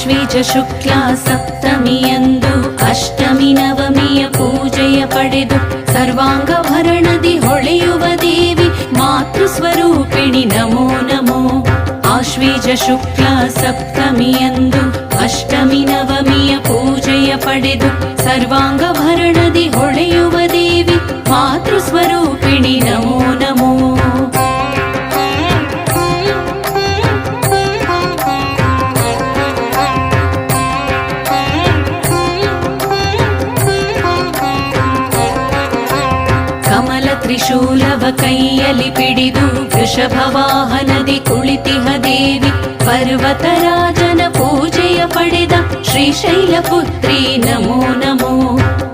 ಆಶ್ವೀಜ ಶುಕ್ಲ ಸಪ್ತಮಿಯಂದು ಅಷ್ಟಮಿ ನವಮಿಯ ಪೂಜೆಯ ಪಡೆದು ಸರ್ವಾಂಗಭರಣದಿ ಹೊಳೆಯುವ ದೇವಿ ಮಾತೃ ಸ್ವರೂಪಿಣಿ ನಮೋ ನಮೋ. ಆಶ್ವೀಜ ಶುಕ್ಲ ಸಪ್ತಮಿಯಂದು ಅಷ್ಟಮಿ ನವಮಿಯ ಪೂಜೆಯ ಪಡೆದು ಸರ್ವಾಂಗಭರಣದಿ ಹೊಳೆಯುವ ದೇವಿ ಮಾತೃ ಸ್ವರೂಪಿಣಿ ನಮೋ ನಮೋ. ಕಮಲ ತ್ರಿಶೂಲವ ಕೈಯಲ್ಲಿ ಪಿಡಿದು ವೃಷಭ ವಾಹನದಿ ಕುಳಿತಿಹ ದೇವಿ ಪರ್ವತರಾಜನ ಪೂಜೆಯ ಪಡೆದ ಶ್ರೀಶೈಲ ಪುತ್ರಿ ನಮೋ ನಮೋ.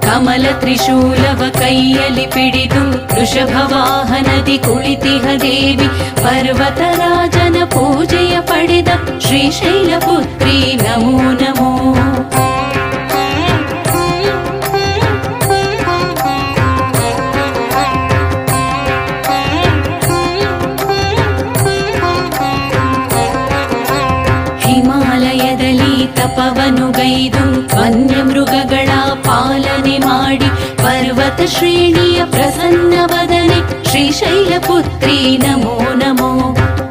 ಕಮಲ ತ್ರಿಶೂಲವ ಕೈಯಲ್ಲಿ ಪಿಡಿದು ವೃಷಭ ವಾಹನದಿ ಕುಳಿತಿಹ ದೇವಿ ಪರ್ವತರಾಜನ ಪೂಜೆಯ ಪಡೆದ ಶ್ರೀಶೈಲ ಪುತ್ರಿ ನಮೋ ನಮೋ. ಹಿಮಾಲಯದಲ್ಲಿ ತಪವನು ಗೈದು ವನ್ಯ ಮೃಗಗಳ ಪಾಲನೆ ಮಾಡಿ ಪರ್ವತ ಶ್ರೇಣಿಯ ಪ್ರಸನ್ನ ವದನೆ ಶ್ರೀಶೈಲ ಪುತ್ರಿ ನಮೋ ನಮೋ.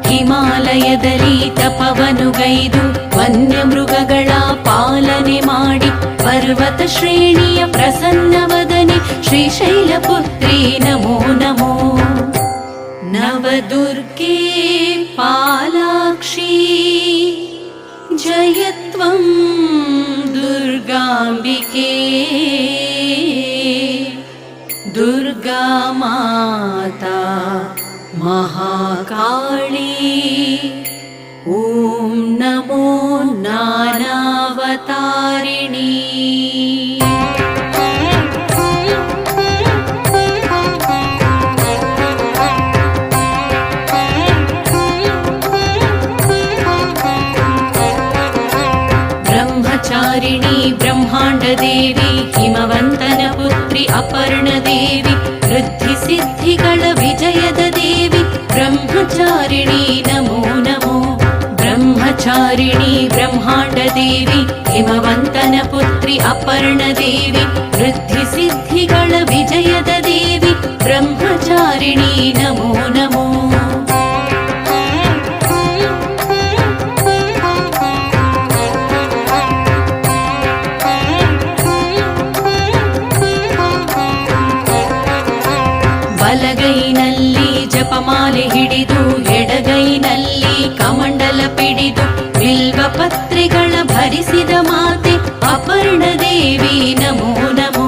ಹಿಮಾಲಯದಲ್ಲಿ ತಪವನು ಗೈದು ವನ್ಯ ಮೃಗಗಳ ಪಾಲನೆ ಮಾಡಿ ಪರ್ವತ ಶ್ರೇಣಿಯ ಪ್ರಸನ್ನ ವದನೆ ಶ್ರೀಶೈಲ ಪುತ್ರಿ ನಮೋ ನಮೋ. ನವದುರ್ಗೆ ಪಾಲಾಕ್ಷಿ ಜಯತ್ವಂ ದುರ್ಗಾಂಬಿಕೆ ದುರ್ಗಾ ಮಾತಾ ಮಹಾಕಾಳಿ. ಓಂ ನಮೋ ನಾನಾವತಾರಿಣಿ. ಬ್ರಹ್ಮಚಾರಿಣಿ ಬ್ರಹ್ಮಾಂಡ ದೇವಿ ಹಿಮವಂತನ ಪುತ್ರಿ ಅಪರ್ಣ ದೇವಿ ವೃದ್ಧಿ ಸಿದ್ಧಿಗಳ ವಿಜಯದ ದೇವಿ ಬ್ರಹ್ಮಚಾರಿಣಿ ನಮೋ ನಮೋ. ಬ್ರಹ್ಮಚಾರಿಣಿ ಬ್ರಹ್ಮಾಂಡ ದೇವಿ ಹಿಮವಂತನ ಪುತ್ರಿ ಅಪರ್ಣ ದೇವಿ ವೃದ್ಧಿ ಸಿದ್ಧಿಗಳ ವಿಜಯದ ದೇವಿ ಬ್ರಹ್ಮಚಾರಿಣಿ ನಮೋ ನಮೋ. ಬಲಗೈನಲ್ಲಿ ಜಪಮಾಲೆ ಹಿಡಿದು ಎಡಗೈನಲ್ಲಿ ಕಮಂಡಲ ಪಿಡಿದು ಬಿಲ್ವ ಪತ್ರೆಗಳ ಭರಿಸಿದ ಮಾತೆ ಅಪರ್ಣ ದೇವಿ ನಮೋ ನಮೋ.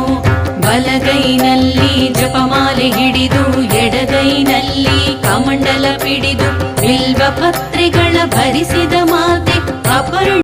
ಬಲಗೈನಲ್ಲಿ ಜಪಮಾಲೆ ಹಿಡಿದು ಎಡಗೈನಲ್ಲಿ ಕಮಂಡಲ ಪಿಡಿದು ಬಿಲ್ವ ಪತ್ರೆಗಳ ಭರಿಸಿದ ಮಾತೆ ಅಪರ್ಣ